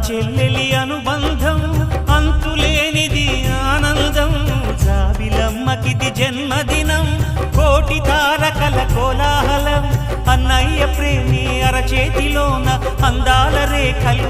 చెల్లెలి అనుబంధం అంతులేనిది ఆనందం జాబిలమ్మకిది జన్మదినం కోటి తారకల కోలాహలం అన్నయ్య ప్రేమి అరచేతిలోన అందాల రేఖలు